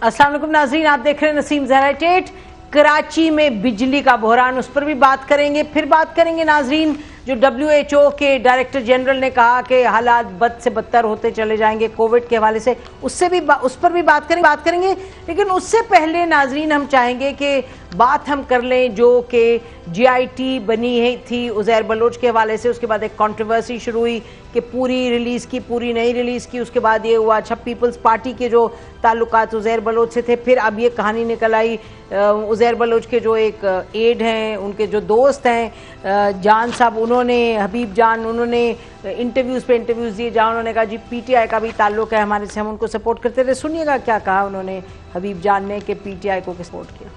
अस्सलाम वालेकुम नाज़रीन, आप देख रहे हैं नसीम ज़हरा टेट। कराची में बिजली का बहरान, उस पर भी बात करेंगे। फिर बात करेंगे नाज़रीन, जो WHO के डायरेक्टर जनरल ने कहा कि हालात बद से बदतर होते चले जाएंगे कोविड के हवाले से, उस पर भी बात करेंगे। लेकिन उससे पहले नाज़रीन हम चाहेंगे कि बात हम कर लें जो कि GIT बनी है थी उज़ैर बलोच के हवाले से। उसके बाद एक कंट्रोवर्सी शुरू हुई कि पूरी रिलीज़ की, पूरी नहीं रिलीज़ की। उसके बाद ये हुआ अच्छा पीपल्स पार्टी के जो ताल्लुकात उज़ैर बलोच से थे। फिर अब ये कहानी निकल आई उज़ैर बलोच के जो एक एड हैं, उनके जो दोस्त हैं जान साहब, उन्होंने हबीब जान, उन्होंने इंटरव्यूज़ पे इंटरव्यूज़ दिए जहाँ उन्होंने कहा जी PTI का भी ताल्लुक है हमारे से, हम उनको सपोर्ट करते थे। सुनिएगा क्या कहा उन्होंने हबीब जान ने कि PTI को सपोर्ट किया।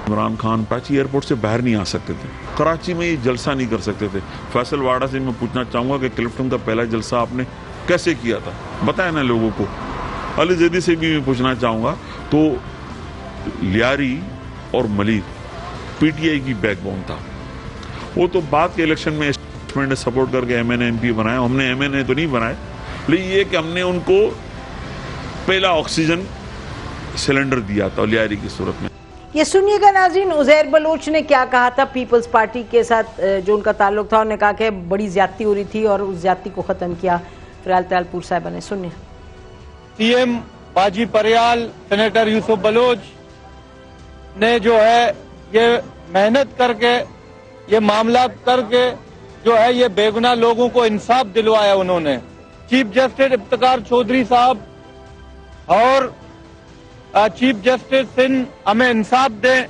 इमरान खान कराची एयरपोर्ट से बाहर नहीं आ सकते थे, कराची में ये जलसा नहीं कर सकते थे। फैसल वाडा से मैं पूछना चाहूँगा कि क्लिफ्टन का पहला जलसा आपने कैसे किया था, बताया ना लोगों को। अली जैदी से भी मैं पूछना चाहूँगा। तो लियारी और मलिक PTI की बैकबोन था। वो तो बाद के इलेक्शन में ने सपोर्ट करके MNA MP बनाया, हमने MNA तो नहीं बनाए, लेकिन ये कि हमने उनको पहला ऑक्सीजन सिलेंडर दिया था लियारी की सूरत में। ये सुनिएगा नाज़रीन, उज़ैर बलोच ने क्या कहा था पीपल्स पार्टी के साथ जो उनका ताल्लुक था। उन्होंने कहा कि बड़ी ज्यादती हो रही थी और उस ज्यादती को ख़त्म किया। फिलहाल तयालपुर साहिबा ने, सुनिए। CM बाजी परियाल, सेनेटर यूसुफ बलोच ने जो है ये मेहनत करके, ये मामला करके जो है ये बेगुनाह लोगों को इंसाफ दिलवाया उन्होंने। चीफ जस्टिस इफ्तिकार चौधरी साहब और चीफ जस्टिस सिंध हमें इंसाफ दें,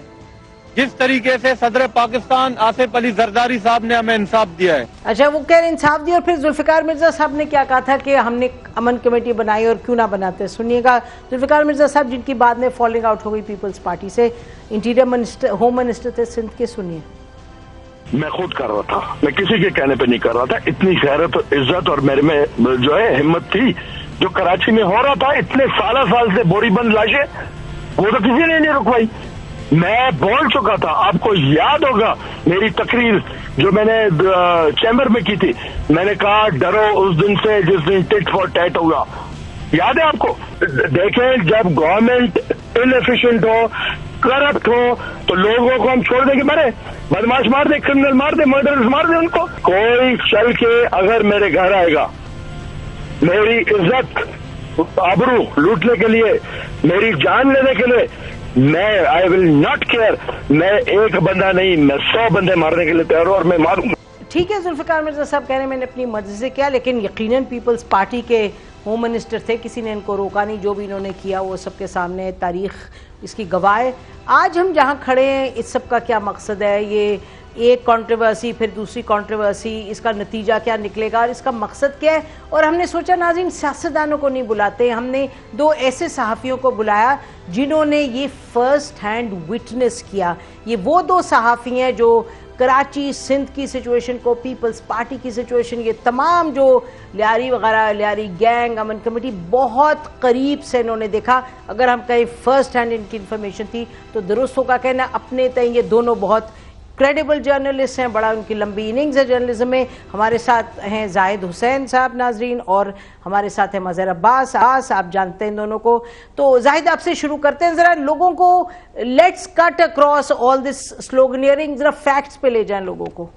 जिस तरीके से सदर पाकिस्तान आसिफ अली जरदारी साहब ने हमें इंसाफ दिया है। अच्छा, वो कह रहे इंसाफ दिया। और फिर जुल्फिकार मिर्जा साहब ने क्या कहा था कि हमने अमन कमेटी बनाई और क्यों ना बनाते। सुनिएगा जुल्फिकार मिर्जा साहब, जिनकी बाद में फॉलोइंग आउट हो गई पीपल्स पार्टी से, इंटीरियर मिनिस्टर, होम मिनिस्टर थे सिंध के। सुनिए। मैं खुद कर रहा था, मैं किसी के कहने पे नहीं कर रहा था। इतनी गैरत, इज्जत और मेरे में जो है हिम्मत थी, जो कराची में हो रहा था इतने साल से बोरीबंद लाशें, वो तो किसी ने नहीं रुकवाई। मैं बोल चुका था, आपको याद होगा मेरी तकरीर जो मैंने चैम्बर में की थी। मैंने कहा डरो उस दिन से जिस दिन टिट फॉर टैट होगा। याद है आपको? देखें, जब गवर्नमेंट इनएफिशिएंट हो, करप्ट हो, तो लोगों को हम छोड़ देंगे? मारे बदमाश मार दे, क्रिमिनल मार दे, मर्डरर्स मार दे उनको। कोई चल के अगर मेरे घर आएगा, मेरी इज्जत आबरू लूटने के लिए, मेरी जान लेने के लिए, मैं आई विल नॉट केयर। मैं एक बंदा नहीं, मैं 100 बंदे मारने के लिए तैयार हूं और मैं मारूंगा। ठीक है, जुल्फिकार मिर्जा साहब कह रहे हैं मैंने अपनी मर्जी से किया, लेकिन यकीनन पीपल्स पार्टी के होम मिनिस्टर थे, किसी ने इनको रोका नहीं। जो भी इन्होंने किया वो सबके सामने, तारीख इसकी गवाह है। आज हम जहां खड़े हैं, इस सब का क्या मकसद है? ये एक कंट्रोवर्सी, फिर दूसरी कंट्रोवर्सी, इसका नतीजा क्या निकलेगा और इसका मकसद क्या है? और हमने सोचा नाज़रीन, सियासतदानों को नहीं बुलाते, हमने 2 ऐसे सहाफ़ियों को बुलाया जिन्होंने ये फर्स्ट हैंड विटनेस किया। ये वो 2 सहाफ़ी हैं जो कराची सिंध की सिचुएशन को, पीपल्स पार्टी की सिचुएशन, ये तमाम जो लियारी वगैरह, लियारी गैंग, अमन कमेटी, बहुत करीब से इन्होंने देखा। अगर हम कहें फर्स्ट हैंड इनकी इन्फॉर्मेशन थी तो दुरुस्त होगा कहना। अपने तय ये दोनों बहुत क्रेडिबल जर्नलिस्ट हैं, बड़ा उनकी लंबी इनिंग्स है जर्नलिज्म में। हमारे साथ हैं जाहिद हुसैन साहब नाजरीन, और हमारे साथ हैं मज़हर अब्बास। आप जानते हैं दोनों को। तो जाहिद, आपसे शुरू करते हैं। ज़रा लोगों को let's cut across all this sloganeering, ज़रा फैक्ट्स पे ले जाएं लोगों को।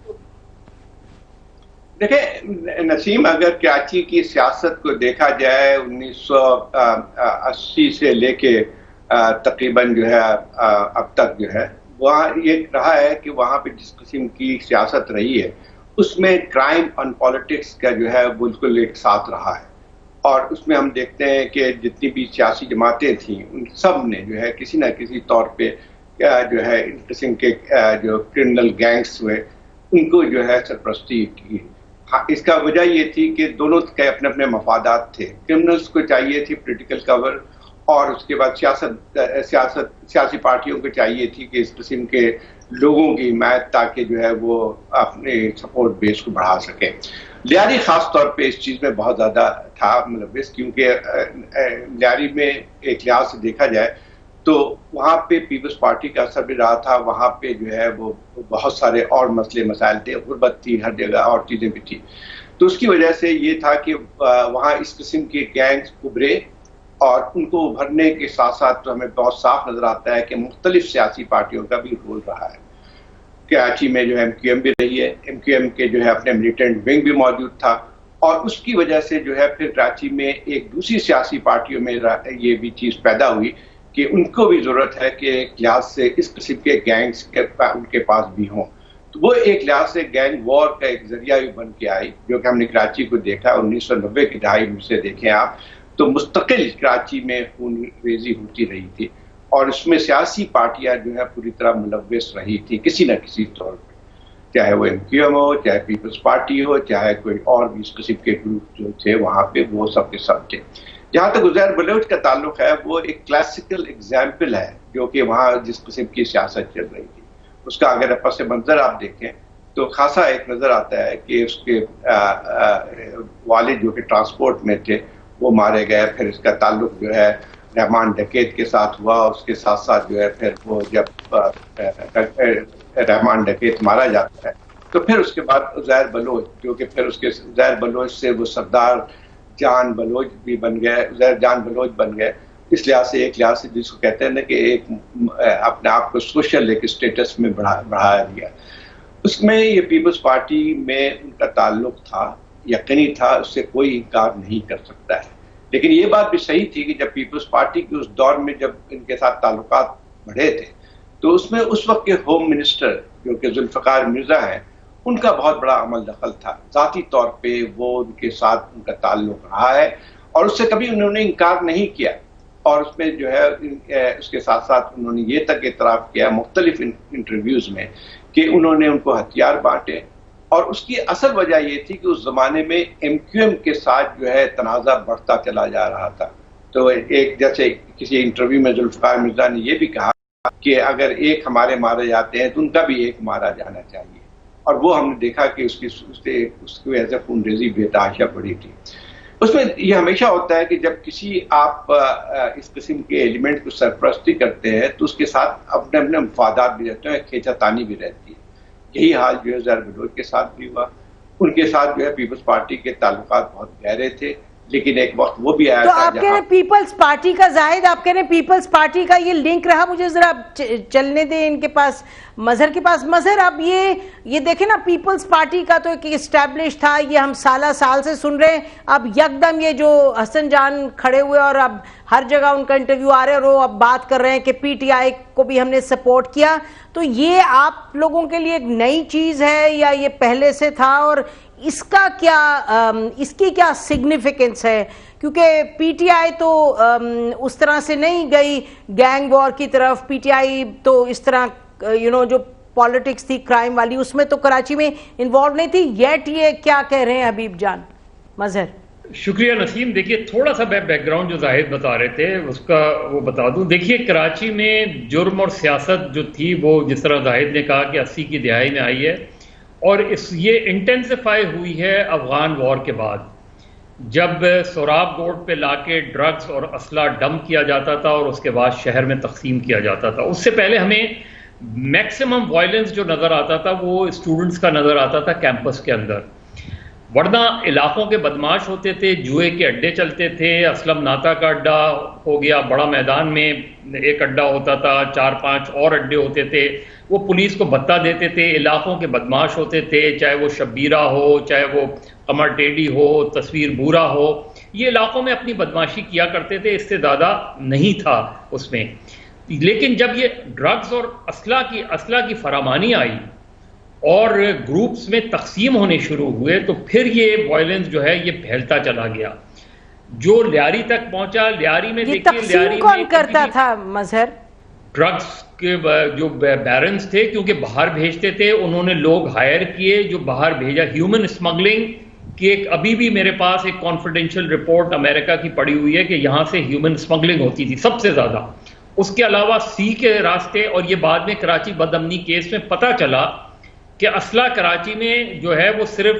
देखिए नसीम, अगर कराची की सियासत को देखा जाए 1980 से लेके तकरीबन जो है अब तक जो है, वहाँ ये रहा है कि वहाँ पे जिस किस्म की सियासत रही है उसमें क्राइम और पॉलिटिक्स का जो है बिल्कुल एक साथ रहा है। और उसमें हम देखते हैं कि जितनी भी सियासी जमातें थीं उन सब ने जो है किसी न किसी तौर पे जो है इन किस्म के जो क्रिमिनल गैंग्स हुए उनको जो है सरपरस्ती की। हाँ, इसका वजह ये थी कि दोनों के अपने अपने मफादात थे। क्रिमिनल्स को चाहिए थी पॉलिटिकल कवर, और उसके बाद सियासी पार्टियों को चाहिए थी कि इस किस्म के लोगों की हिमायत, ताकि जो है वो अपने सपोर्ट बेस को बढ़ा सके। लियारी खास तौर पे इस चीज़ में बहुत ज़्यादा था मुलव्विस, क्योंकि लियारी में एक लिहाज से देखा जाए तो वहाँ पे पीपल्स पार्टी का असर भी रहा था। वहाँ पे जो है वो बहुत सारे और मसले मसाइल थे, गुर्बत थी हर जगह और चीज़ें भी थी। तो उसकी वजह से ये था कि वहाँ इस किस्म के गैंग्स उभरे और उनको उभरने के साथ साथ तो हमें बहुत साफ नजर आता है कि मुख्तलिफ सियासी पार्टियों का भी रोल रहा है। कराची में जो है MQM भी रही है, MQM के जो है अपने मिलिटेंट विंग भी मौजूद था, और उसकी वजह से जो है फिर कराची में एक दूसरी सियासी पार्टियों में ये भी चीज़ पैदा हुई कि उनको भी ज़रूरत है कि एक लिहाज से इस किस्म के गैंग्स उनके पास भी हों। तो वो एक लिहाज से गैंग वॉर का एक जरिया भी बन के आई, जो कि हमने कराची को देखा 1990 की दहाई में से देखें आप तो मुस्तकिल कराची में खून रेजी होती रही थी, और इसमें सियासी पार्टियां जो है पूरी तरह मुलव्वस रही थी किसी न किसी तौर पर, चाहे वो MQM हो, चाहे पीपल्स पार्टी हो, चाहे कोई और भी इस किस्म के ग्रुप जो थे वहां पे, वो सब के सब थे। जहां तक उज़ैर बलोच का ताल्लुक है, वो एक क्लासिकल एग्जाम्पल है जो कि वहाँ जिस किस्म की सियासत चल रही थी उसका अगर पस मंजर आप देखें तो खासा एक नजर आता है कि उसके वालिद जो कि ट्रांसपोर्ट में थे वो मारे गए, फिर इसका ताल्लुक जो है रहमान डकैत के साथ हुआ, उसके साथ साथ जो है फिर वो जब रहमान डकैत मारा जाता है तो फिर उसके बाद उज़ैर बलोच, जो कि फिर उसके उज़ैर बलोच से वो सरदार जान बलोच भी बन गए, उज़ैर जान बलोच बन गए। इस लिहाज से एक लिहाज से जिसको कहते हैं ना कि एक अपने आप को सोशल एक स्टेटस में बढ़ाया गया। उसमें ये पीपल्स पार्टी में उनका ताल्लुक था, यकीनी था, उससे कोई इनकार नहीं कर सकता है। लेकिन ये बात भी सही थी कि जब पीपल्स पार्टी के उस दौर में जब इनके साथ ताल्लुकात बढ़े थे तो उसमें उस वक्त के होम मिनिस्टर जो कि जुल्फ़िकार मिर्ज़ा हैं, उनका बहुत बड़ा अमल दखल था। ज़ाती तौर पे वो उनके साथ उनका ताल्लुक रहा है और उससे कभी उन्होंने इनकार नहीं किया, और उसमें जो है उसके साथ साथ उन्होंने ये तक एतराफ़ किया मुख्तलिफ इंटरव्यूज़ में कि उन्होंने उनको हथियार बांटे, और उसकी असल वजह ये थी कि उस ज़माने में MQM के साथ जो है तनाज़ा बढ़ता चला जा रहा था। तो एक जैसे किसी इंटरव्यू में जुल्फ़िकार मिर्ज़ा ने ये भी कहा कि अगर एक हमारे मारे जाते हैं तो उनका भी एक मारा जाना चाहिए, और वो हमने देखा कि उसकी वजह से खून रेजी बेतहाशा बढ़ी थी। उसमें ये हमेशा होता है कि जब किसी आप इस किस्म के एलिमेंट को सरपरस्ती करते हैं तो उसके साथ अपने अपने मफादात भी रहते हैं, खींचातानी भी रहती है। यही हाल जो है उज़ैर बलोच के साथ भी हुआ। उनके साथ जो है पीपल्स पार्टी के ताल्लुकात बहुत गहरे थे, लेकिन एक वक्त वो भी आया तो था आप कह रहे पीपल्स पार्टी का, जाहिद आप कह रहे पीपल्स पार्टी का ये लिंक रहा। मुझे जरा चलने दें इनके पास, मजहर के पास। मजहर, अब ये देखें ना, पीपल्स पार्टी का तो एक इस्टेब्लिश था, ये हम साल से सुन रहे हैं। अब यकदम ये जो हसन जान खड़े हुए और अब हर जगह उनका इंटरव्यू आ रहे हैं और वो अब बात कर रहे हैं कि PTI को भी हमने सपोर्ट किया, तो ये आप लोगों के लिए एक नई चीज़ है या ये पहले से था, और इसका क्या इसकी क्या सिग्निफिकेंस है? क्योंकि PTI तो उस तरह से नहीं गई गैंग वॉर की तरफ। PTI तो इस तरह जो पॉलिटिक्स थी क्राइम वाली, उसमें तो कराची में इन्वॉल्व नहीं थी। येट ये क्या कह रहे हैं हबीब जान? मजहर। शुक्रिया नसीम। देखिए, थोड़ा सा बैकग्राउंड जो जाहिद बता रहे थे उसका वो बता दूं। देखिए, कराची में जुर्म और सियासत जो थी वो जिस तरह जाहिद ने कहा कि 80 की दिहाई में आई है, और ये इंटेंसिफाई हुई है अफगान वॉर के बाद, जब सोराब रोड पे लाके ड्रग्स और असला डंप किया जाता था और उसके बाद शहर में तकसीम किया जाता था। उससे पहले हमें मैक्सिमम वायलेंस जो नज़र आता था वो स्टूडेंट्स का नज़र आता था कैंपस के अंदर, वरना इलाकों के बदमाश होते थे, जुए के अड्डे चलते थे। असलम नाता का अड्डा हो गया, बड़ा मैदान में एक अड्डा होता था, 4-5 और अड्डे होते थे। वो पुलिस को भत्ता देते थे, इलाकों के बदमाश होते थे, चाहे वो शब्बीरा हो, चाहे वो कमर टेडी हो, तस्वीर बूरा हो, ये इलाकों में अपनी बदमाशी किया करते थे, इससे ज़्यादा नहीं था उसमें। लेकिन जब ये ड्रग्स और असला की फरामानी आई और ग्रुप्स में तकसीम होने शुरू हुए, तो फिर ये वायलेंस जो है ये फैलता चला गया, जो लियारी तक पहुंचा। लियारी में देखिए, लियारी कौन करता था मजहर? ड्रग्स के जो बैरन्स थे, क्योंकि बाहर भेजते थे, उन्होंने लोग हायर किए जो बाहर भेजा। ह्यूमन स्मगलिंग की अभी भी मेरे पास एक कॉन्फिडेंशियल रिपोर्ट अमेरिका की पड़ी हुई है कि यहाँ से ह्यूमन स्मगलिंग होती थी सबसे ज़्यादा। उसके अलावा सी के रास्ते, और ये बाद में कराची बदअमनी केस में पता चला कि असला कराची में जो है वो सिर्फ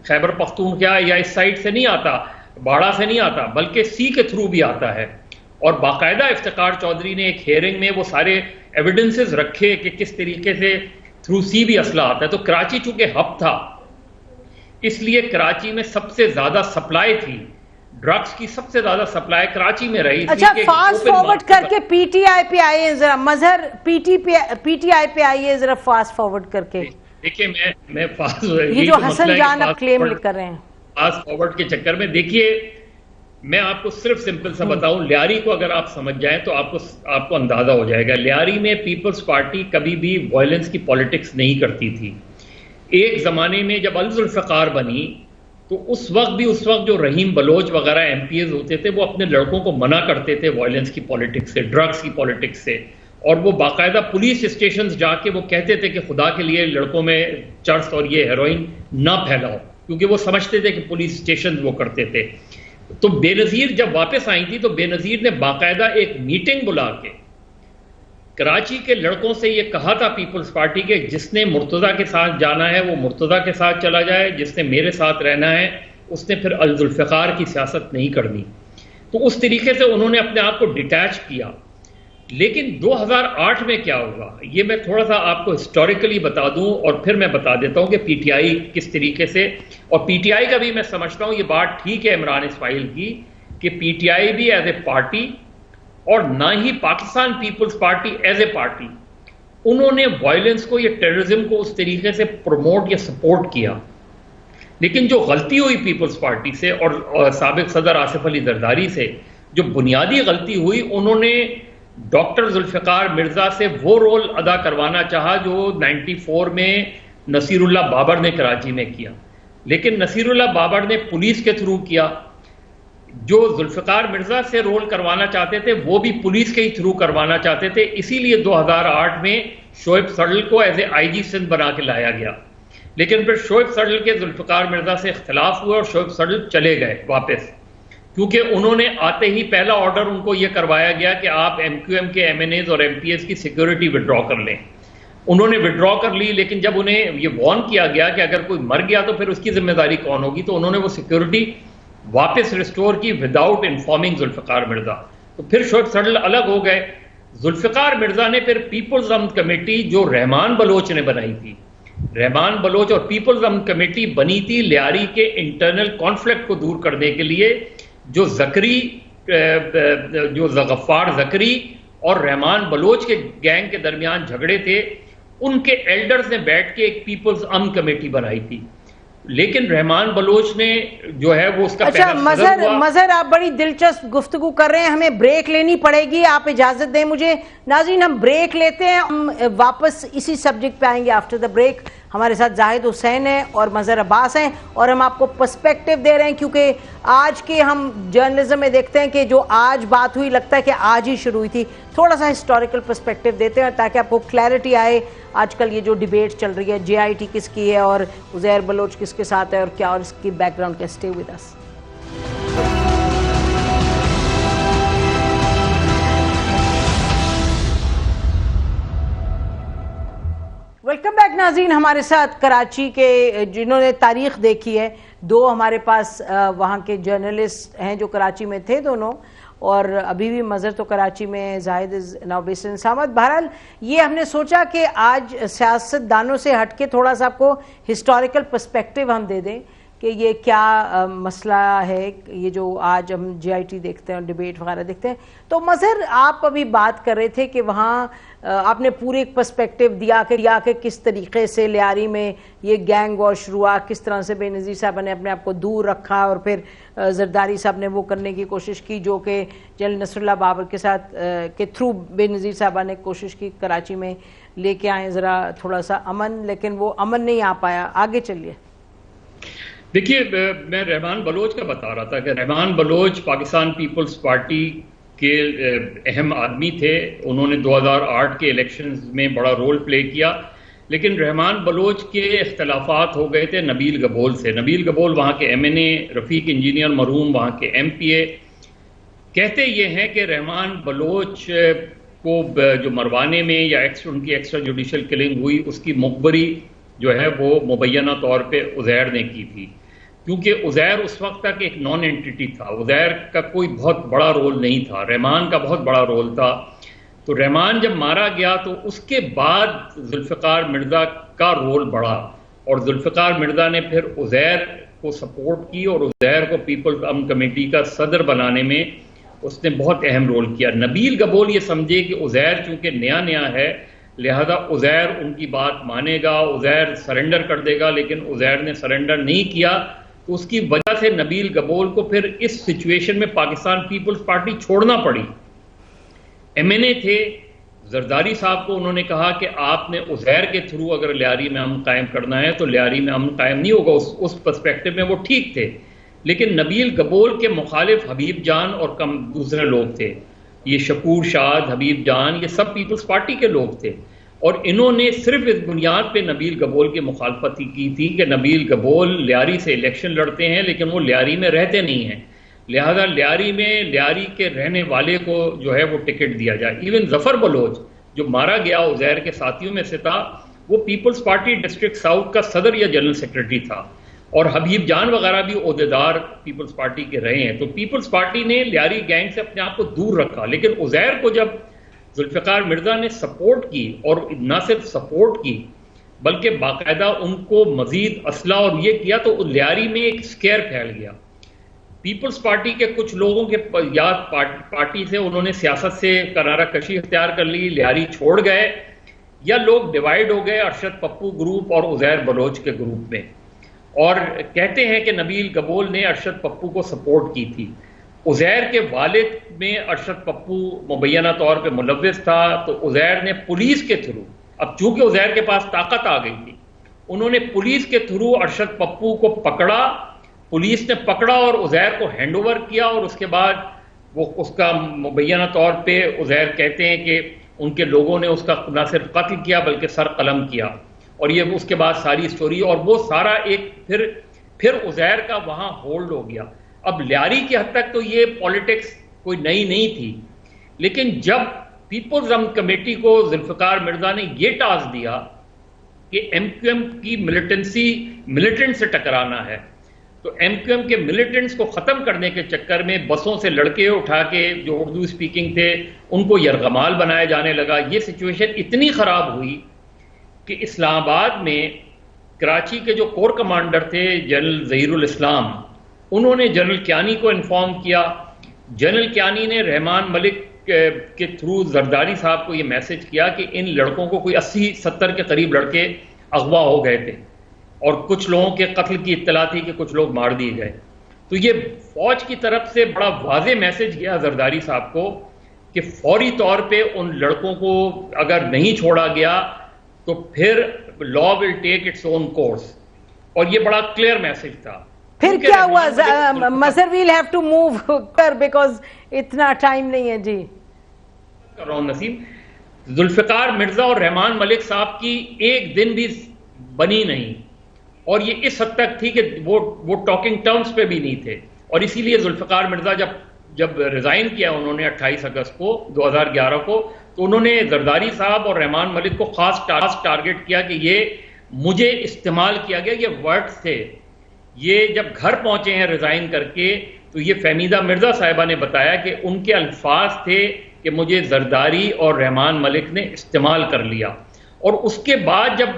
खैबर पख्तूनख्वा या इस साइड से नहीं आता, बाड़ा से नहीं आता, बल्कि सी के थ्रू भी आता है। और बाकायदा इफ्तिकार चौधरी ने एक हेयरिंग में वो सारे एविडेंसेस रखे कि किस तरीके से थ्रू सी भी असला आता है। तो कराची चूंकि हब था, इसलिए कराची में सबसे ज़्यादा सप्लाई थी ड्रग्स की सबसे ज्यादा सप्लाई कराची में रही। अच्छा, फास्ट फॉरवर्ड करके पीटीआई पे आइए जरा, मजहर पीटीआई पे आइए जरा, फास्ट फॉरवर्ड करके। देखिए मैं फास्ट, ये जो हसन जान अब क्लेम कर रहे हैं फास्ट फॉरवर्ड के चक्कर में, देखिए मैं आपको सिर्फ सिंपल सा बताऊं, लियारी को अगर आप समझ जाएं तो आपको अंदाजा हो जाएगा। लियारी में पीपल्स पार्टी कभी भी वायलेंस की पॉलिटिक्स नहीं करती थी। एक जमाने में जब अल-जुल्फ़िकार बनी तो उस वक्त जो रहीम बलोच वगैरह एमपीएस होते थे, वो अपने लड़कों को मना करते थे वायलेंस की पॉलिटिक्स से, ड्रग्स की पॉलिटिक्स से, और वो बाकायदा पुलिस स्टेशन जाके वो कहते थे कि खुदा के लिए लड़कों में चर्स और ये हेरोइन ना फैलाओ, क्योंकि वो समझते थे कि पुलिस स्टेशन वो करते थे। तो बेनज़ीर जब वापस आई थी तो बेनज़ीर ने बाकायदा एक मीटिंग बुला के कराची के लड़कों से ये कहा था पीपल्स पार्टी के, जिसने मुर्तज़ा के साथ जाना है वो मुर्तज़ा के साथ चला जाए, जिसने मेरे साथ रहना है उसने फिर अल-जुल्फ़िकार की सियासत नहीं करनी। तो उस तरीके से उन्होंने अपने आप को डिटैच किया। लेकिन 2008 में क्या हुआ, ये मैं थोड़ा सा आपको हिस्टोरिकली बता दूं और फिर मैं बता देता हूं कि पीटीआई किस तरीके से, और पीटीआई का भी मैं समझता हूं ये बात ठीक है इमरान इस्माइल की कि पीटीआई भी एज ए पार्टी और ना ही Pakistan Peoples Party as a party, उन्होंने वायलेंस को या टेररिज्म को उस तरीके से प्रमोट या सपोर्ट किया। लेकिन जो गलती हुई पीपल्स पार्टी से और साबिक सदर आसिफ अली जरदारी से, जो बुनियादी गलती हुई, उन्होंने डॉक्टर जुल्फ़िकार मिर्जा से वो रोल अदा करवाना चाहा जो 94 में नसीरुल्लाह बाबर ने कराची में किया। लेकिन नसीरुल्लाह बाबर ने पुलिस के थ्रू किया। जो जुल्फ़िकार मिर्जा से रोल करवाना चाहते थे वो भी पुलिस के ही थ्रू करवाना चाहते थे। इसीलिए 2008 में शोएब सडल को एज ए आईजी सिंध बना के लाया गया। लेकिन फिर शोएब सडल के जुल्फ़िकार मिर्जा से इख्तिलाफ हुआ और शोएब सडल चले गए वापस, क्योंकि उन्होंने आते ही पहला ऑर्डर उनको यह करवाया गया कि आप एमक्यूएम के एमएनएज और एमपीएस की सिक्योरिटी विड्रॉ कर लें। उन्होंने विड्रॉ कर ली, लेकिन जब उन्हें ये वार्न किया गया कि अगर कोई मर गया तो फिर उसकी जिम्मेदारी कौन होगी, तो उन्होंने वो सिक्योरिटी वापस रिस्टोर की विदाउट इन्फॉर्मिंग जुल्फ़िकार मिर्जा। तो फिर शोएब सडल अलग हो गए। जुल्फ़िकार मिर्जा ने फिर पीपल्स अमन कमेटी जो रहमान बलोच ने बनाई थी, रहमान बलोच और पीपल्स अमन कमेटी बनी थी लियारी के इंटरनल कॉन्फ्लिक्ट को दूर करने के लिए। जो गफ्फार ज़करी और रहमान बलोच के गैंग के दरमियान झगड़े थे, उनके एल्डर्स ने बैठ के एक पीपल्स अमन कमेटी बनाई थी। लेकिन रहमान बलोच ने जो है वो उसका अच्छा, मजहर आप बड़ी दिलचस्प गुफ्तगू कर रहे हैं, हमें ब्रेक लेनी पड़ेगी, आप इजाजत दें मुझे। नाज़रीन, हम ब्रेक लेते हैं, हम वापस इसी सब्जेक्ट पे आएंगे आफ्टर द ब्रेक। हमारे साथ जाहिद हुसैन है और मजहर अब्बास हैं और हम आपको पर्सपेक्टिव दे रहे हैं, क्योंकि आज के हम जर्नलिज्म में देखते हैं कि जो आज बात हुई लगता है कि आज ही शुरू हुई थी। थोड़ा सा हिस्टोरिकल पर्सपेक्टिव देते हैं ताकि आपको क्लैरिटी आए। आजकल ये जो डिबेट चल रही है JIT किसकी है और उज़ैर बलोच किसके साथ है और क्या, और इसकी बैकग्राउंड क्या। Stay with us. Welcome back नाज़रीन। हमारे साथ कराची के जिन्होंने तारीख देखी है, दो हमारे पास वहाँ के जर्नलिस्ट हैं जो कराची में थे दोनों, और अभी भी मज़हर तो कराची में, Zahid is now based in सामत। बहरहाल ये हमने सोचा कि आज सियासतदानों से हटके थोड़ा सा आपको हिस्टोरिकल पर्सपेक्टिव हम दे दें कि ये क्या मसला है, ये जो आज हम JIT देखते हैं, डिबेट वगैरह देखते हैं। तो मज़हर, आप अभी बात कर रहे थे कि वहाँ आपने पूरे एक पर्सपेक्टिव दिया कि किस तरीके से लियारी में ये गैंग वॉर शुरू हुआ, किस तरह से बेनज़ीर साहब ने अपने आप को दूर रखा और फिर जरदारी साहब ने वो करने की कोशिश की जो कि जनरल नसरुल्लाह बाबर के साथ के थ्रू बेनज़ीर साहब ने कोशिश की कराची में लेके आए ज़रा थोड़ा सा अमन, लेकिन वो अमन नहीं आ पाया। आगे चलिए। देखिए, मैं रहमान बलोच का बता रहा था कि रहमान बलोच पाकिस्तान पीपल्स पार्टी के अहम आदमी थे। उन्होंने 2008 के इलेक्शंस में बड़ा रोल प्ले किया, लेकिन रहमान बलोच के इख्तलाफात हो गए थे नबील गबोल से। नबील गबोल वहाँ के MNA, रफ़ीक इंजीनियर मरहूम वहाँ के MPA। कहते ये हैं कि रहमान बलोच को जो मरवाने में या उनकी एक्स्ट्रा जुडिशल किलिंग हुई, उसकी मुखबरी जो है वो मुबैना तौर पे उज़ैर ने की थी, क्योंकि उज़ैर उस वक्त तक एक नॉन एंटिटी था। उज़ैर का कोई बहुत बड़ा रोल नहीं था, रहमान का बहुत बड़ा रोल था। तो रहमान जब मारा गया तो उसके बाद जुल्फ़िकार मिर्ज़ा का रोल बढ़ा और जुल्फ़िकार मिर्ज़ा ने फिर उज़ैर को सपोर्ट की और उज़ैर को पीपल्स अमन कमेटी का सदर बनाने में उसने बहुत अहम रोल किया। नबील गबोल ये समझे कि उज़ैर चूंकि नया नया है, लिहाजा उज़ैर उनकी बात मानेगा, उज़ैर सरेंडर कर देगा, लेकिन उज़ैर ने सरेंडर नहीं किया। तो उसकी वजह से नबील गबोल को फिर इस सिचुएशन में पाकिस्तान पीपल्स पार्टी छोड़ना पड़ी। MNA थे, जरदारी साहब को उन्होंने कहा कि आपने उज़ैर के थ्रू अगर लियारी में अमन कायम करना है तो लियारी में अमन कायम नहीं होगा। उस पर्सपेक्टिव में वो ठीक थे, लेकिन नबील गबोल के मुखालिफ हबीब जान और कम दूसरे लोग थे। ये शकूर शाद, हबीब जान, ये सब पीपल्स पार्टी के लोग थे और इन्होंने सिर्फ इस बुनियाद पे नबील गबोल की मुखालफत की थी कि नबील गबोल लियारी से इलेक्शन लड़ते हैं लेकिन वो लियारी में रहते नहीं हैं, लिहाजा लियारी में लियारी के रहने वाले को जो है वो टिकट दिया जाए। इवन जफर बलोच जो मारा गया उज़ैर के साथियों में से था, वो पीपल्स पार्टी डिस्ट्रिक्ट साउथ का सदर या जनरल सेक्रेटरी था और हबीब जान वगैरह भी ओहदेदार पीपल्स पार्टी के रहे हैं। तो पीपल्स पार्टी ने लियारी गैंग से अपने आप को दूर रखा, लेकिन उज़ैर को जब जुल्फ़िकार मिर्ज़ा ने सपोर्ट की और न सिर्फ सपोर्ट की बल्कि बाकायदा उनको मजीद असला और ये किया, तो लियारी में एक स्केयर फैल गया। पीपल्स पार्टी के कुछ लोगों के याद पार्टी से उन्होंने सियासत से किनारा कशी इख्तियार कर ली, लियारी छोड़ गए, या लोग डिवाइड हो गए अरशद पप्पू ग्रुप और उज़ैर बलोच के ग्रुप में। और कहते हैं कि नबील गबोल ने अरशद पप्पू को सपोर्ट की थी। उज़ैर के वालिद में अरशद पप्पू मुबैना तौर पे मुलव्विस था, तो उज़ैर ने पुलिस के थ्रू, अब चूंकि उज़ैर के पास ताकत आ गई थी, उन्होंने पुलिस के थ्रू अरशद पप्पू को पकड़ा, पुलिस ने पकड़ा और उज़ैर को हैंडओवर किया और उसके बाद वो उसका मुबैना तौर पे उज़ैर कहते हैं कि उनके लोगों ने उसका न सिर्फ कत्ल किया बल्कि सर कलम किया, और ये उसके बाद सारी स्टोरी, और वो सारा एक फिर उज़ैर का वहां होल्ड हो गया। अब लियारी की हद तक तो ये पॉलिटिक्स कोई नई नहीं थी, लेकिन जब पीपल्स अमन कमेटी को जुल्फ़िकार मिर्ज़ा ने ये टास्क दिया कि MQM की मिलिटेंट से टकराना है, तो MQM के मिलिटेंट्स को ख़त्म करने के चक्कर में बसों से लड़के उठा के जो उर्दू स्पीकिंग थे उनको यरगमाल बनाया जाने लगा। ये सिचुएशन इतनी ख़राब हुई कि इस्लामाबाद में कराची के जो कोर कमांडर थे जनरल ज़हीरुल इस्लाम, उन्होंने जनरल कियानी को इन्फॉर्म किया। जनरल कियानी ने रहमान मलिक के थ्रू जरदारी साहब को ये मैसेज किया कि इन लड़कों को कोई 80-70 के करीब लड़के अगवा हो गए थे और कुछ लोगों के कत्ल की इत्तला थी कि कुछ लोग मार दिए गए। तो ये फौज की तरफ से बड़ा वाज़ेह मैसेज गया जरदारी साहब को कि फौरी तौर पे उन लड़कों को अगर नहीं छोड़ा गया तो फिर law will take its own course, और ये बड़ा क्लियर मैसेज था। फिर क्या हुआ? Mazhar we'll have to move कर बिकॉज इतना टाइम नहीं है जी। कर रहा हूं नसीम, जुल्फ़िकार मिर्जा और रहमान मलिक साहब की एक दिन भी बनी नहीं, और ये इस हद तक थी कि वो टॉकिंग टर्म्स पे भी नहीं थे, और इसीलिए जुल्फ़िकार मिर्जा जब रिजाइन किया उन्होंने 28 अगस्त को 2011 को, तो उन्होंने जरदारी साहब और रहमान मलिक को खास टारगेट किया कि ये मुझे इस्तेमाल किया गया, ये वर्ड्स थे। ये जब घर पहुंचे हैं रिजाइन करके, तो ये फहमीदा मिर्जा साहिबा ने बताया कि उनके अल्फाज थे कि मुझे जरदारी और रहमान मलिक ने इस्तेमाल कर लिया। और उसके बाद जब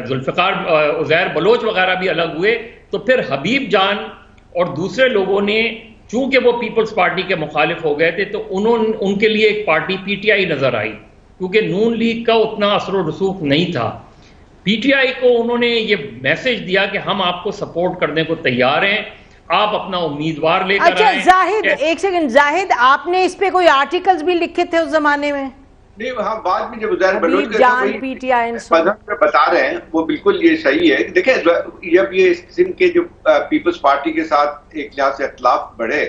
जुल्फ़िकार उज़ैर बलोच वगैरह भी अलग हुए, तो फिर हबीब जान और दूसरे लोगों ने, चूंकि वो पीपल्स पार्टी के मुखालिफ हो गए थे, तो उनके लिए एक पार्टी PTI नजर आई, क्योंकि नून लीग का उतना असर रसूख नहीं था। PTI को उन्होंने ये मैसेज दिया कि हम आपको सपोर्ट करने को तैयार हैं, आप अपना उम्मीदवार लेकर अच्छा जाहिद, एक सेकंड जाहिद, आपने इस पे कोई आर्टिकल्स भी लिखे थे उस जमाने में? नहीं, हाँ, बाद में जब उज़ैर बलोच PTI बता रहे हैं वो बिल्कुल ये सही है। देखिए, जब ये इस किस्म के जो पीपल्स पार्टी के साथ एक लिहाज से इख्तिलाफ बढ़े,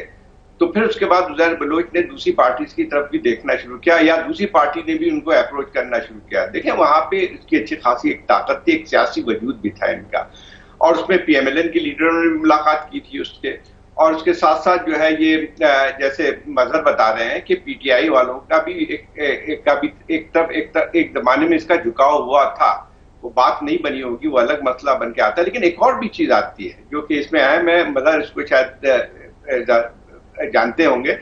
तो फिर उसके बाद उज़ैर बलोच ने दूसरी पार्टीज की तरफ भी देखना शुरू किया, या दूसरी पार्टी ने भी उनको अप्रोच करना शुरू किया। देखिए, वहां पे इसकी अच्छी खासी एक ताकत थी, एक सियासी वजूद भी था इनका, और उसमें PMLN के लीडरों ने भी मुलाकात की थी उसके, और उसके साथ साथ जो है ये जैसे मजहर बता रहे हैं कि PTI वालों का भी एक जमाने में इसका झुकाव हुआ था। वो बात नहीं बनी होगी, वो अलग मसला बन के आता है। लेकिन एक और भी चीज आती है जो कि इसमें अहम है, मजहर इसको शायद जानते होंगे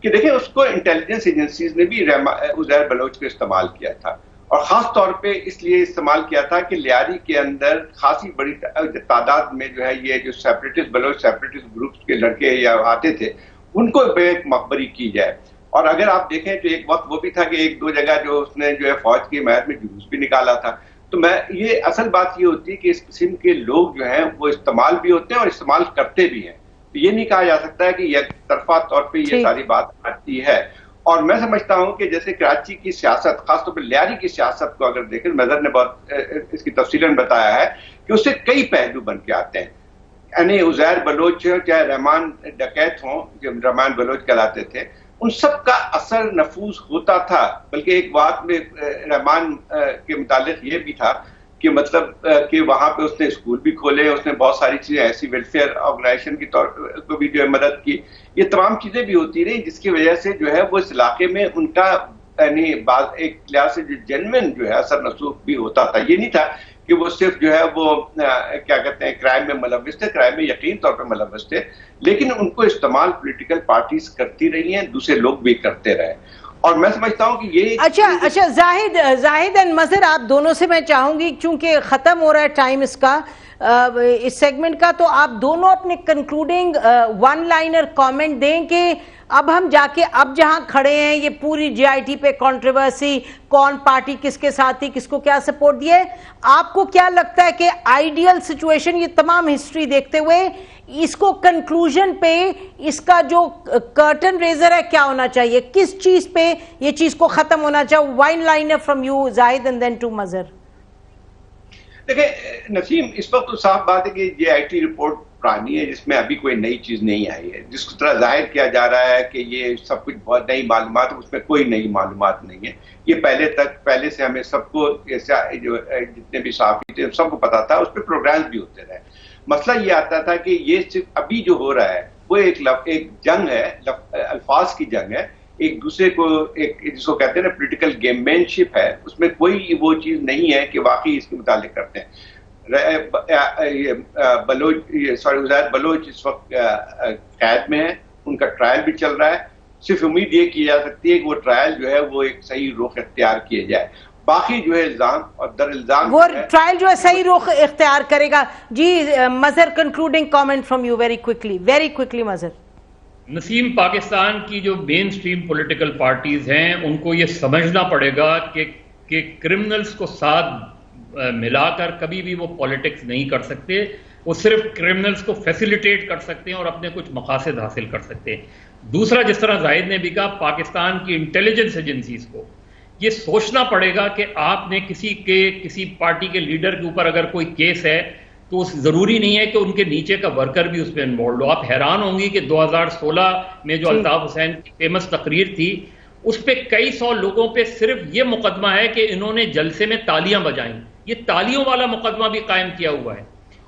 कि देखिए, उसको इंटेलिजेंस एजेंसीज ने भी उज़ैर बलोच को इस्तेमाल किया था। और खास तौर पे इसलिए इस्तेमाल किया था कि लियारी के अंदर खासी बड़ी तादाद में जो है ये जो सेपरेटिस्ट बलोच सेपरेटिस्ट ग्रुप्स के लड़के या आते थे उनको एक मकबरी की जाए। और अगर आप देखें तो एक वक्त वो भी था कि एक दो जगह जो उसने जो है फौज की हिमायत में जुलूस भी निकाला था। तो मैं ये असल बात ये होती है कि इस किस्म के लोग जो हैं वो इस्तेमाल भी होते हैं और इस्तेमाल करते भी हैं। तो ये नहीं कहा जा सकता है कि एक तरफा तौर पे ये सारी बात आती है। और मैं समझता हूं कि जैसे कराची की सियासत, खासतौर पर लियारी की सियासत को अगर देखें, नजर ने बहुत इसकी तफसीलन बताया है कि उससे कई पहलू बन के आते हैं। यानी उज़ैर बलोच चाहे रहमान डकैत हों, जो रहमान बलोच कहलाते थे, उन सब का असर नफूस होता था। बल्कि एक बात में रहमान के मुतालिक ये भी था कि मतलब कि वहां पे उसने स्कूल भी खोले, उसने बहुत सारी चीजें ऐसी वेलफेयर ऑर्गेनाइजेशन की तौर को भी जो है मदद की। ये तमाम चीजें भी होती रही जिसकी वजह से जो है वो इस इलाके में उनका यानी एक लिहाज से जो जेन्युइन जो है असर नसूख भी होता था। ये नहीं था कि वो सिर्फ जो है वो क्या कहते हैं क्राइम में मुलव्विस थे, क्राइम में यकीन तौर पर मुलव्विस थे, लेकिन उनको इस्तेमाल पॉलिटिकल पार्टीज करती रही हैं, दूसरे लोग भी करते रहे। और मैं समझता हूं कि ये अच्छा जाहिद एंड मजहर, आप दोनों से मैं चाहूंगी क्योंकि खत्म हो रहा है टाइम इसका इस सेगमेंट का, तो आप दोनों अपने कंक्लूडिंग वन लाइनर कमेंट दें कि अब हम जाके अब जहां खड़े हैं ये पूरी जीआईटी पे कंट्रोवर्सी, कौन पार्टी किसके साथ थी, किसको क्या सपोर्ट दिए, आपको क्या लगता है कि आइडियल सिचुएशन ये तमाम हिस्ट्री देखते हुए इसको कंक्लूजन पे इसका जो कर्टन रेजर है क्या होना चाहिए, किस चीज पे ये चीज को खत्म होना चाहिए? One liner from you Zahid and then to Mazhar. देखिए नसीम, इस वक्त तो साफ बात है कि जीआईटी रिपोर्ट पुरानी है जिसमें अभी कोई नई चीज नहीं आई है। जिस तरह जाहिर किया जा रहा है कि ये सब कुछ बहुत नई मालूमात है, उसमें कोई नई मालूमात नहीं है। ये पहले से हमें सबको जो जितने भी सहाफी थे सबको पता था, उस पर प्रोग्राम भी होते रहे। मसला ये आता था कि ये सिर्फ अभी जो हो रहा है वो एक जंग है, अल्फाज की जंग है, एक दूसरे को एक जिसको कहते हैं ना पॉलिटिकल गेममैनशिप है, उसमें कोई वो चीज नहीं है कि वाकई इसके मुतालिक करते हैं। उज़ैर बलोच इस वक्त कैद में है, उनका ट्रायल भी चल रहा है। सिर्फ उम्मीद ये की जा सकती है कि वो ट्रायल जो है वो एक सही रुख इख्तियार किए जाए। बाकी जो है इल्जाम और दर इल्जाम वो ट्रायल जो है सही रुख इख्तियार करेगा। Ji Mazhar, concluding comment from you very quickly Mazhar. Naseem, Pakistan की जो मेन स्ट्रीम पॉलिटिकल पार्टीज हैं उनको ये समझना पड़ेगा कि क्रिमिनल्स को साथ मिलाकर कभी भी वो पॉलिटिक्स नहीं कर सकते। वो सिर्फ क्रिमिनल्स को फैसिलिटेट कर सकते हैं और अपने कुछ मकासद हासिल कर सकते हैं। दूसरा, जिस तरह जाहिद ने भी कहा, पाकिस्तान की इंटेलिजेंस एजेंसीज को ये सोचना पड़ेगा कि आपने किसी पार्टी के लीडर के ऊपर अगर कोई केस है तो ज़रूरी नहीं है कि उनके नीचे का वर्कर भी उसमें इन्वॉल्व हो। आप हैरान होंगी कि 2016 में जो अल्ताफ हुसैन की फेमस तकरीर थी उस पर कई सौ लोगों पे सिर्फ ये मुकदमा है कि इन्होंने जलसे में तालियां बजाई। ये तालियों वाला मुकदमा भी कायम किया हुआ है।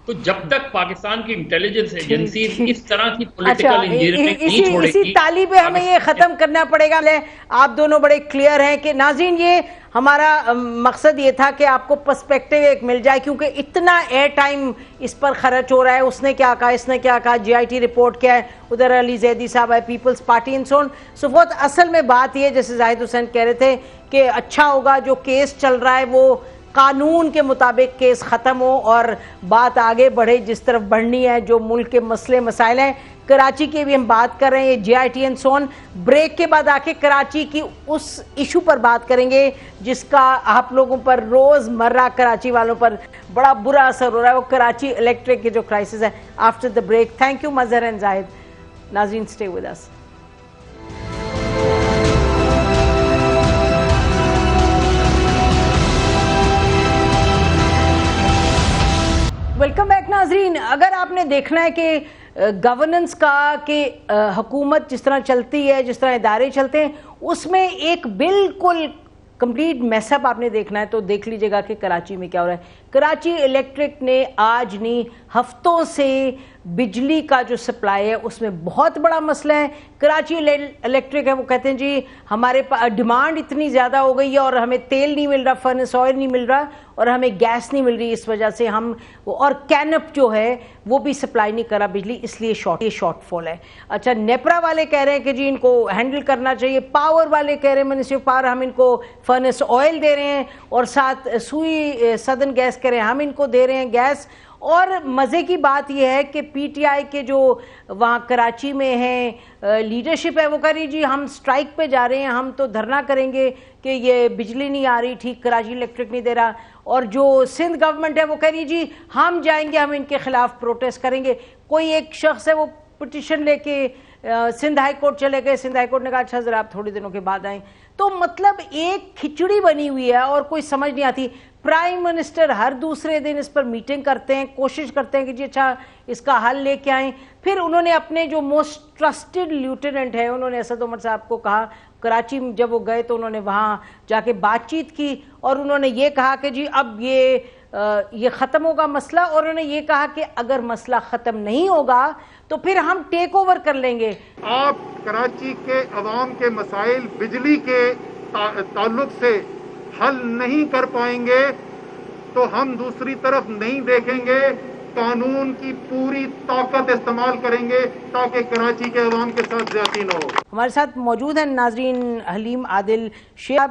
तो जब तक पाकिस्तान की इंटेलिजेंस एजेंसी इस तरह की पॉलिटिकल इंजीनियरिंग नहीं छोड़ेगी, इसी ताली पे हमें ये खत्म करना पड़ेगा। आप दोनों बड़े क्लियर हैं कि नाज़रीन ये हमारा मकसद ये था कि आपको पर्सपेक्टिव एक मिल जाए, क्योंकि इतना एयर टाइम इस पर खर्च हो रहा है। उसने क्या कहा, इसने क्या कहा, जीआईटी रिपोर्ट क्या है, उधर अली जैदी साहब है, Peoples Party and so on so forth. असल में बात ये, जैसे जाहिद हुसैन कह रहे थे कि अच्छा होगा जो केस चल रहा है वो कानून के मुताबिक केस ख़त्म हो और बात आगे बढ़े जिस तरफ बढ़नी है, जो मुल्क के मसले मसाइल हैं। कराची की भी हम बात कर रहे हैं, GIT and so on. Break के बाद आके कराची की उस इशू पर बात करेंगे जिसका आप लोगों पर, रोज़मर्रा कराची वालों पर बड़ा बुरा असर हो रहा है, वो कराची इलेक्ट्रिक की जो क्राइसिस है। After the break. Thank you Mazhar and Zahid. नाज़रीन stay with us. Welcome back नाजरीन। अगर आपने देखना है कि गवर्नेंस का कि हुकूमत जिस तरह चलती है, जिस तरह इदारे चलते हैं, उसमें एक बिल्कुल कंप्लीट मैसअप आपने देखना है तो देख लीजिएगा कि कराची में क्या हो रहा है। कराची इलेक्ट्रिक ने आज नहीं हफ्तों से बिजली का जो सप्लाई है उसमें बहुत बड़ा मसला है। कराची इलेक्ट्रिक है वो कहते हैं जी हमारे डिमांड इतनी ज़्यादा हो गई है और हमें तेल नहीं मिल रहा, फर्नेस ऑयल नहीं मिल रहा और हमें गैस नहीं मिल रही, इस वजह से हम और कैनप जो है वो भी सप्लाई नहीं करा बिजली, इसलिए शॉर्टफॉल है। अच्छा, नेपरा वाले कह रहे हैं कि जी इनको हैंडल करना चाहिए, पावर वाले कह रहे हैं मिनिस्ट्री ऑफ पावर हम इनको फर्नेस ऑयल दे रहे हैं और साथ सुई सदन गैस कह रहे हैं हम इनको दे रहे हैं गैस। और मज़े की बात यह है कि पीटीआई के जो वहाँ कराची में हैं लीडरशिप है वो कह रही जी हम स्ट्राइक पे जा रहे हैं, हम तो धरना करेंगे कि ये बिजली नहीं आ रही ठीक, कराची इलेक्ट्रिक नहीं दे रहा। और जो सिंध गवर्नमेंट है वो कह रही जी हम जाएंगे, हम इनके खिलाफ प्रोटेस्ट करेंगे। कोई एक शख्स है वो पिटिशन लेके सिंध हाई कोर्ट चले गए, सिंध हाई कोर्ट ने कहा अच्छा जरा आप थोड़ी दिनों के बाद आएँ। तो मतलब एक खिचड़ी बनी हुई है और कोई समझ नहीं आती। प्राइम मिनिस्टर हर दूसरे दिन इस पर मीटिंग करते हैं, कोशिश करते हैं कि जी अच्छा इसका हल लेके आएँ। फिर उन्होंने अपने जो मोस्ट ट्रस्टेड लेफ्टिनेंट है उन्होंने असद उमर साहब को कहा, कराची में जब वो गए तो उन्होंने वहाँ जाके बातचीत की और उन्होंने ये कहा कि जी अब ये ख़त्म होगा मसला, और उन्होंने ये कहा कि अगर मसला ख़त्म नहीं होगा तो फिर हम टेक ओवर कर लेंगे। आप कराची के अवाम के मसाइल बिजली के ताल्लुक से हल नहीं कर पाएंगे तो हम दूसरी तरफ नहीं देखेंगे, कानून की पूरी ताकत इस्तेमाल करेंगे ताकि कराची के अवाम के साथ ज्यादती न हो। हमारे साथ मौजूद हैं नाजरीन हलीम आदिल शेख,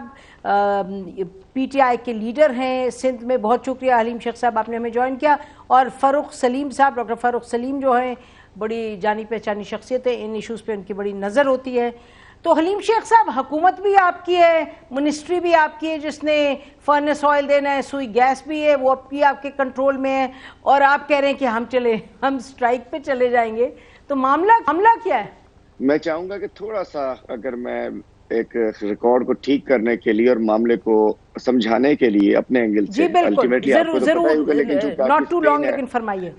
पीटीआई के लीडर हैं सिंध में। बहुत शुक्रिया हलीम शेख साहब आपने हमें ज्वाइन किया। और फ़ारूक सलीम साहब, डॉक्टर फ़ारूक सलीम जो हैं बड़ी जानी पहचानी शख्सियत है, इन इशूज़ पे उनकी बड़ी नज़र होती है। तो हलीम शेख साहब, हुकूमत भी आपकी है, मिनिस्ट्री भी आपकी है जिसने फर्नेस ऑयल देना है, सुई गैस भी है, वो भी आपके कंट्रोल में है, और आप कह रहे हैं कि हम स्ट्राइक पे चले जाएंगे। तो मामला क्या है? मैं चाहूंगा कि थोड़ा सा अगर मैं एक रिकॉर्ड को ठीक करने के लिए और मामले को समझाने के लिए अपने एंगल से, अल्टीमेटली आपको तो पता ही होगा, लेकिन जो नॉट टू लॉन्ग, लेकिन फरमाइए।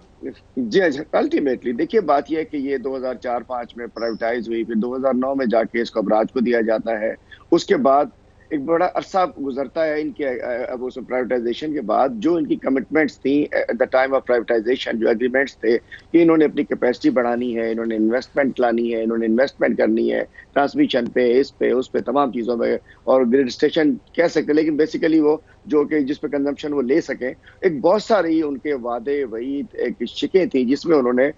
जी अच्छा, अल्टीमेटली देखिए बात यह है कि ये 2004-5 में प्राइवेटाइज हुई, फिर 2009 में जाके इसको अबराज को दिया जाता है। उसके बाद एक बड़ा अरसा गुजरता है इनके अब उस प्राइवेटाइजेशन के बाद। जो इनकी कमिटमेंट्स थी at the time of privatisation, जो एग्रीमेंट्स थे कि इन्होंने अपनी कैपेसिटी बढ़ानी है, इन्होंने इन्वेस्टमेंट लानी है, इन्होंने इन्वेस्टमेंट करनी है ट्रांसमिशन पे, इस पे, उस पे, तमाम चीज़ों में, और ग्रिड स्टेशन कह सकते, लेकिन बेसिकली वो जो कि जिस पे कंजम्पशन वो ले सकें। एक बहुत सारी उनके वादे वही एक शिकें थी जिसमें उन्होंने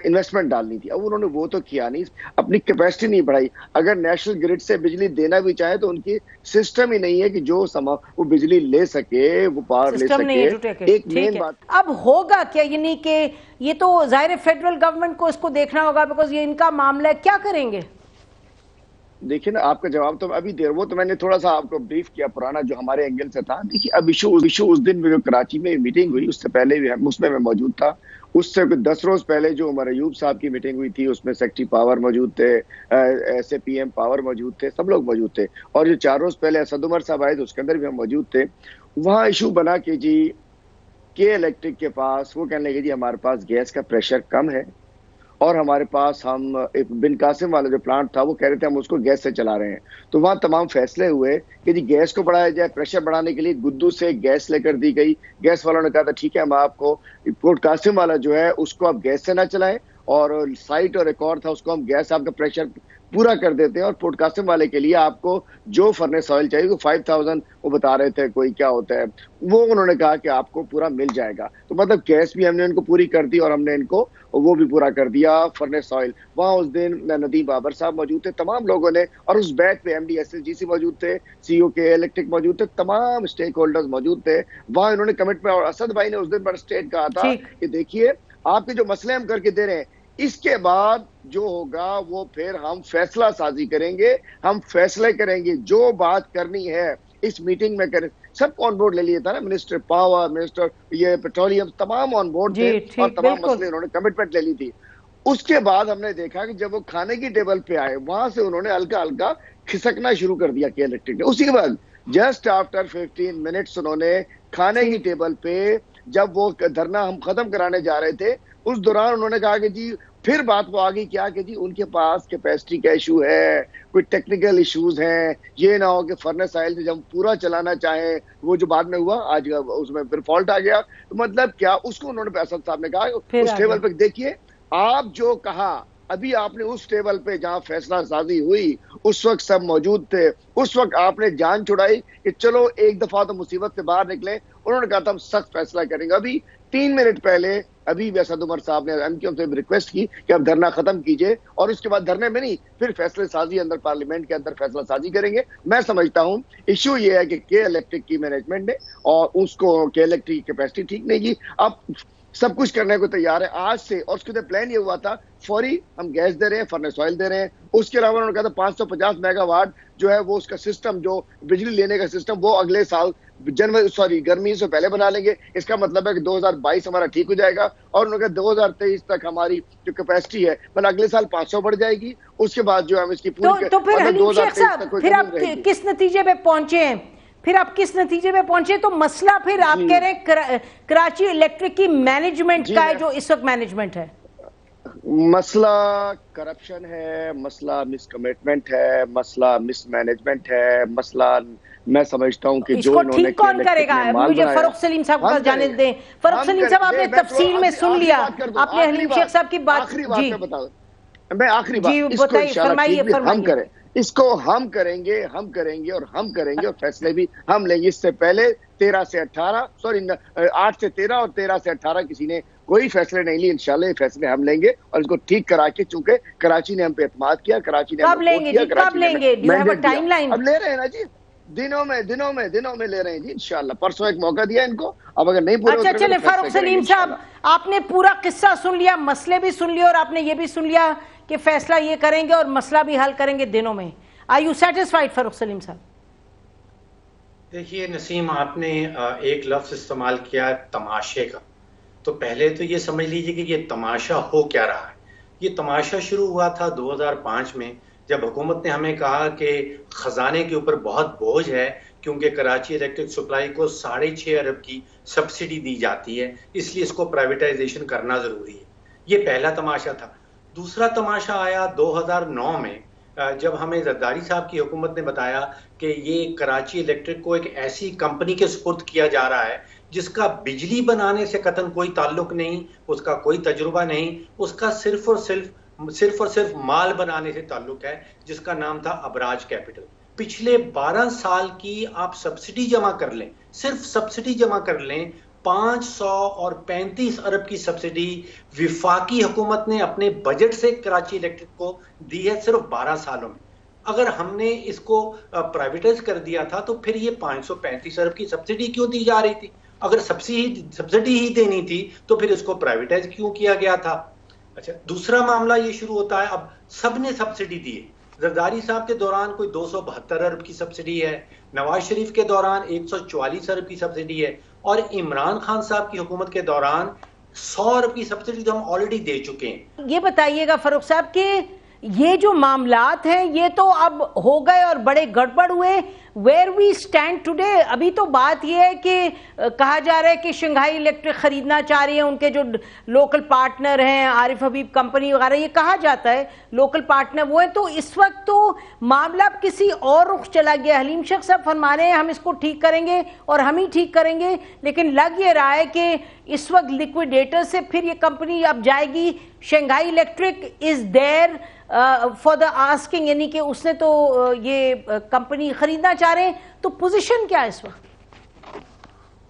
इन्वेस्टमेंट डालनी थी। अब उन्होंने वो तो किया नहीं, अपनी कैपेसिटी नहीं बढ़ाई। अगर नेशनल ग्रिड से बिजली देना भी चाहे तो उनकी सिस्टम ही नहीं है कि जो वो बिजली ले सके, वो पावर ले सके। एक मेन बात अब होगा क्या, यानी कि ये तो जाहिर फेडरल गवर्नमेंट को इसको देखना होगा, बिकॉज ये इनका मामला है, क्या करेंगे? देखिए ना, आपका जवाब तो अभी देर, वो तो मैंने थोड़ा सा आपको ब्रीफ किया पुराना जो हमारे एंगल से था। देखिए अब इशू उस दिन में जो कराची में मीटिंग हुई उससे पहले भी उसमें मैं मौजूद था। उससे 10 रोज पहले जो उमर अयूब साहब की मीटिंग हुई थी उसमें सेक्रेटरी पावर मौजूद थे, SAPM पावर मौजूद थे, सब लोग मौजूद थे। और जो 4 रोज पहले असद उमर साहब आए थे उसके अंदर भी हम मौजूद थे। वहाँ इशू बना कि जी के इलेक्ट्रिक के पास वो कहने लगे जी हमारे पास गैस का प्रेशर कम है और हमारे पास हम एक बिन कासिम वाला जो प्लांट था वो कह रहे थे हम उसको गैस से चला रहे हैं। तो वहाँ तमाम फैसले हुए कि जी गैस को बढ़ाया जाए। प्रेशर बढ़ाने के लिए गुद्दू से गैस लेकर दी गई। गैस वालों ने कहा था ठीक है हम आपको पोर्ट कासिम वाला जो है उसको आप गैस से ना चलाएं, और साइट और एक और था उसको हम गैस आपका प्रेशर पूरा कर देते हैं, और पोर्ट कासिम वाले के लिए आपको जो फर्नेस ऑयल चाहिए वो 5000 वो बता रहे थे कोई क्या होता है, वो उन्होंने कहा कि आपको पूरा मिल जाएगा। तो मतलब गैस भी हमने इनको पूरी कर दी और हमने इनको वो भी पूरा कर दिया फर्नेस ऑयल। वहाँ उस दिन नदीम बाबर साहब मौजूद थे, तमाम लोगों ने, और उस बैच पे MD SSGC मौजूद थे, CEO के इलेक्ट्रिक मौजूद थे, तमाम स्टेक होल्डर्स मौजूद थे। वहाँ इन्होंने कमिटमेंट, और असद भाई ने उस दिन पर स्टेट कहा था कि देखिए आपके जो मसले हम करके दे रहे हैं, इसके बाद जो होगा वो फिर हम फैसला साजी करेंगे, हम फैसले करेंगे, जो बात करनी है इस मीटिंग में करें। सबको ऑन बोर्ड ले लिया था ना, मिनिस्टर पावर, मिनिस्टर ये पेट्रोलियम, तमाम ऑन बोर्ड थे और तमाम मसले उन्होंने कमिटमेंट ले ली थी। उसके बाद हमने देखा कि जब वो खाने की टेबल पे आए वहां से उन्होंने हल्का हल्का खिसकना शुरू कर दिया के इलेक्ट्रिक ने। उसी के बाद जस्ट आफ्टर 15 मिनट्स उन्होंने खाने की टेबल पे, जब वो धरना हम खत्म कराने जा रहे थे, उस दौरान उन्होंने कहा कि जी फिर बात वो आ गई क्या कि जी उनके पास कैपेसिटी का इशू है, कोई टेक्निकल इश्यूज हैं, ये ना हो कि फर्नेस ऑयल से जब पूरा चलाना चाहे, वो जो बाद में हुआ आज उसमें फिर फॉल्ट आ गया। तो मतलब क्या उसको उन्होंने असद साहब ने कहा उस टेबल पे देखिए, आप जो कहा अभी आपने उस टेबल पे जहां फैसला साजी हुई उस वक्त सब मौजूद थे, उस वक्त आपने जान छुड़ाई कि चलो एक दफा तो मुसीबत से बाहर निकले। उन्होंने कहा था हम सख्त फैसला करेंगे। अभी 3 मिनट पहले अभी असद उमर साहब ने एमक्यूएम से रिक्वेस्ट की कि आप धरना खत्म कीजिए और उसके बाद धरने में नहीं फिर फैसले साजी अंदर पार्लियामेंट के अंदर फैसला साजी करेंगे। मैं समझता हूं इश्यू ये है कि के इलेक्ट्रिक की मैनेजमेंट ने और उसको के इलेक्ट्रिक की कैपेसिटी ठीक नहीं की। अब सब कुछ करने को तैयार है आज से, और उसके प्लान ये हुआ था फौरी हम गैस दे रहे हैं, फर्नेस ऑयल दे रहे हैं। उसके अलावा उन्होंने कहा था 550 मेगावाट जो है वो उसका सिस्टम, जो बिजली लेने का सिस्टम, वो अगले साल गर्मी से पहले बना लेंगे। इसका मतलब है कि 2022 हमारा ठीक हो जाएगा। और उन्होंने कहा 2023 तक हमारी जो कैपेसिटी है मतलब अगले साल 500 बढ़ जाएगी। उसके बाद जो हम इसकी पूरी तो फिर हलीम शेख साहब फिर आप किस नतीजे पे पहुंचे हैं? फिर आप किस नतीजे पे पहुंचे? तो मसला फिर आप कह रहे हैं कराची इलेक्ट्रिक की मैनेजमेंट का है, जो इस वक्त मैनेजमेंट है। मसला करप्शन है, मसला मिसकमिटमेंट है, मसला मिसमैनेजमेंट है, मसला मैं समझता हूं कि जो इन्होंने ठीक कौन करेगा? मुझे फरूख सलीम साहब को जाने दें। फरूख सलीम साहब आपने तफसील में सुन लिया, आपने हलीम शेख साहब की बात जी मैं आखिरी बात बताइए, फरमाइए। हम करें इसको, हम करेंगे और फैसले भी हम लेंगे। इससे पहले 8 से 13 और 13 से 18 किसी ने कोई फैसले नहीं लिए। इंशाल्लाह ये फैसले हम लेंगे और इसको ठीक करा के, चूंकि कराची ने हम पे एतमाद किया, कराची ने कब लेंगे? टाइमलाइन अब ले रहे हैं ना जी, दिनों में ले रहे हैं जी इंशाल्लाह। परसों एक मौका दिया इनको, अब अगर नहीं पूरा अच्छा चले फारूक सलीम साहब, आपने पूरा किस्सा सुन लिया, मसले भी सुन लिए और आपने ये भी सुन लिया कि फैसला ये करेंगे और मसला भी हल करेंगे दिनों में। Are you satisfied Farooq Saleem साहब? देखिए नसीम, आपने एक लफ्ज इस्तेमाल किया तमाशे का। तो पहले तो ये समझ लीजिए कि ये तमाशा हो क्या रहा है। ये तमाशा शुरू हुआ था 2005 में, जब हुकूमत ने हमें कहा कि खजाने के ऊपर बहुत बोझ है क्योंकि कराची इलेक्ट्रिक सप्लाई को 6.5 अरब की सब्सिडी दी जाती है, इसलिए इसको प्राइवेटाइजेशन करना जरूरी है। ये पहला तमाशा था। दूसरा तमाशा आया 2009 में, जब हमें जरदारी साहब की हुकूमत ने बताया कि ये कराची इलेक्ट्रिक को एक ऐसी कंपनी के सुपुर्द किया जा रहा है जिसका बिजली बनाने से कतन कोई ताल्लुक नहीं, उसका कोई तजुर्बा नहीं, उसका सिर्फ और सिर्फ माल बनाने से ताल्लुक है, जिसका नाम था अबराज कैपिटल। पिछले 12 साल की आप सब्सिडी जमा कर लें, सिर्फ सब्सिडी जमा कर लें, 535 अरब की सब्सिडी विफाकी हुकूमत ने अपने बजट से कराची इलेक्ट्रिक को दी है सिर्फ 12 सालों में। अगर हमने इसको प्राइवेटाइज कर दिया था तो फिर ये 535 अरब की सब्सिडी क्यों दी जा रही थी? अगर सब्सिडी ही देनी थी तो फिर इसको प्राइवेटाइज क्यों किया गया था? अच्छा, दूसरा मामला ये शुरू होता है, अब सबने सब्सिडी दी है। जरदारी साहब के दौरान कोई 272 अरब की सब्सिडी है, नवाज शरीफ के दौरान 144 अरब की सब्सिडी है, और इमरान खान साहब की हुकूमत के दौरान 100 अरब की सब्सिडी तो हम ऑलरेडी दे चुके हैं। ये बताइएगा फारूक साहब कि ये जो मामलात हैं ये तो अब हो गए और बड़े गड़बड़ हुए। वेयर वी स्टैंड टुडे, अभी तो बात ये है कि कहा जा रहा है कि शंघाई इलेक्ट्रिक खरीदना चाह रही है, उनके जो लोकल पार्टनर हैं आरिफ हबीब कंपनी वगैरह, ये कहा जाता है लोकल पार्टनर वो है। तो इस वक्त तो मामला किसी और रुख चला गया। हलीम शेख साहब फरमा रहे हैं हम इसको ठीक करेंगे और हम ही ठीक करेंगे, लेकिन लग ये रहा है कि इस वक्त लिक्विडेटर से फिर ये कंपनी अब जाएगी। Shanghai Electric is there for the asking, यानी कि उसने तो ये कंपनी खरीदना चाह रहे हैं। तो पोजीशन क्या है इस वक्त?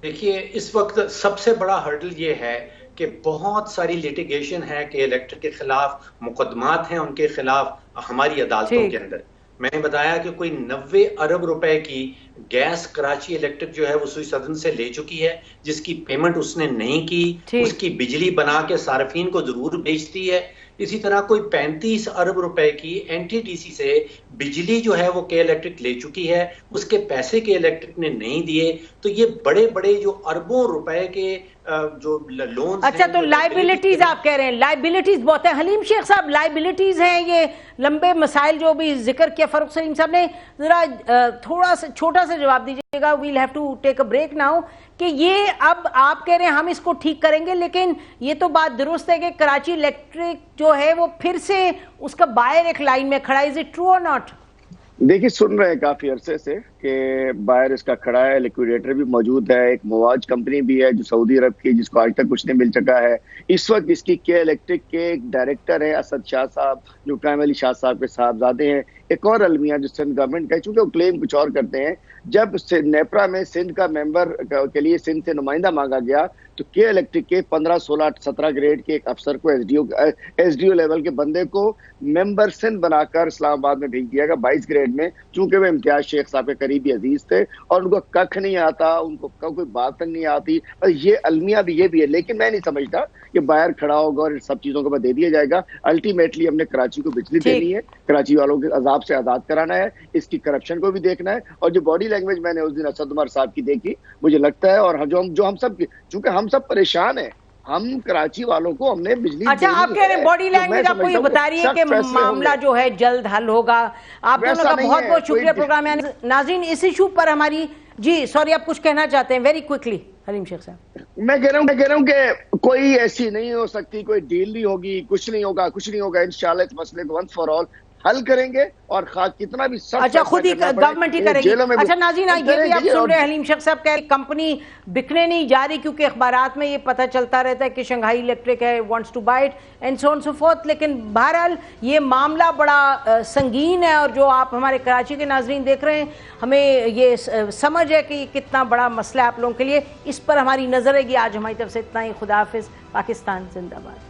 देखिए, इस वक्त सबसे बड़ा हर्डल ये है कि बहुत सारी लिटिगेशन है कि इलेक्ट्रिक के खिलाफ मुकदमात हैं उनके खिलाफ हमारी अदालतों के अंदर। मैंने बताया कि कोई 90 अरब रुपए की गैस कराची इलेक्ट्रिक जो है वो सुई सदन से ले चुकी है, जिसकी पेमेंट उसने नहीं की। उसकी बिजली बना के सार्फिन को जरूर बेचती है। इसी तरह कोई 35 अरब रुपए की एनटीडीसी से बिजली जो है वो के इलेक्ट्रिक ले चुकी है, उसके पैसे के इलेक्ट्रिक ने नहीं दिए। तो ये बड़े बड़े जो अरबों रुपए के जो लोन। अच्छा, तो लाइबिलिटीज आप कह रहे हैं, लाइबिलिटीज बहुत है। हलीम शेख साहब, लाइबिलिटीज हैं ये लंबे मसाइल जो भी जिक्र किया फारूक सलीम साहब ने, जरा थोड़ा सा छोटा सा जवाब दीजिएगा। We'll have to take a break now कि ये अब आप कह रहे हैं हम इसको ठीक करेंगे, लेकिन ये तो बात दुरुस्त है कि कराची इलेक्ट्रिक जो है वो फिर से उसका बायर एक लाइन में खड़ा है। इज इट ट्रू और नॉट? देखिए, सुन रहे हैं काफी अरसे से कि बायर इसका खड़ा है, लिक्विडेटर भी मौजूद है, एक मुआज कंपनी भी है जो सऊदी अरब की, जिसको आज तक कुछ नहीं मिल सका है। इस वक्त इसकी के इलेक्ट्रिक के एक डायरेक्टर है असद शाह साहब, जो कायम अली शाह साहब के साहबजादे हैं। एक और अलमिया जो सिंध गवर्नमेंट का है, चूंकि वो क्लेम कुछ और करते हैं। जब नेपरा में सिंध का मेंबर के लिए सिंध से नुमाइंदा मांगा गया तो के इलेक्ट्रिक के 15, 16, 17 ग्रेड के एक अफसर को, एसडीओ लेवल के बंदे को मेंबर सिंध बनाकर इस्लामाबाद में भेज दिया गया 22 ग्रेड में, चूंकि वे इम्तियाज शेख साहब के करीबी अजीज थे और उनको कख नहीं आता, उनको कोई बात तक नहीं आती। और ये अलमिया भी ये भी है, लेकिन मैं नहीं समझता कि बाहर खड़ा होगा और सब चीजों को दे दिया जाएगा। अल्टीमेटली हमने कराची को बिजली देनी है, कराची वालों के अजाब से आजाद कराना है, इसकी करप्शन को भी देखना है। और जो बॉडी लैंग्वेज मैंने उस दिन असद उमर साहब की देखी, मुझे लगता है, और जो हम सब, चूंकि हम सब परेशान हैं, हम कराची वालों को हमने बिजली। अच्छा, आप कह रहे हैं बॉडी लैंग्वेज आपको ये बता रही है कि मामला जो है जल्द हल होगा। आप दोनों का बहुत बहुत शुक्रिया प्रोग्राम में। नाज़रीन, इस इशू पर हमारी, जी सॉरी, आप कुछ कहना चाहते हैं वेरी क्विकली हलीम शेख साहब? मैं कह रहा हूँ कि कोई ऐसी नहीं हो सकती, कोई डील नहीं होगी, कुछ नहीं होगा। इंशाल्लाह इस मसले को वंस फॉर ऑल हल करेंगे और कितना भी सख्त। अच्छा, खुद ही गवर्नमेंट ही करेगी। अच्छा नाज़रीन, ये भी आप सुन रहे हैं, हलीम शेख साहब कह रहे कंपनी बिकने नहीं जा रही, क्योंकि अखबारात में ये पता चलता रहता है कि शंघाई इलेक्ट्रिक है wants to buy it and so on so forth. लेकिन बहरहाल ये मामला बड़ा संगीन है, और जो आप हमारे कराची के नाज़रीन देख रहे हैं, हमें ये समझ है कि कितना बड़ा मसला है आप लोगों के लिए। इस पर हमारी नजर रहेगी। आज हमारी तरफ से इतना ही। खुदा हाफिज। पाकिस्तान जिंदाबाद।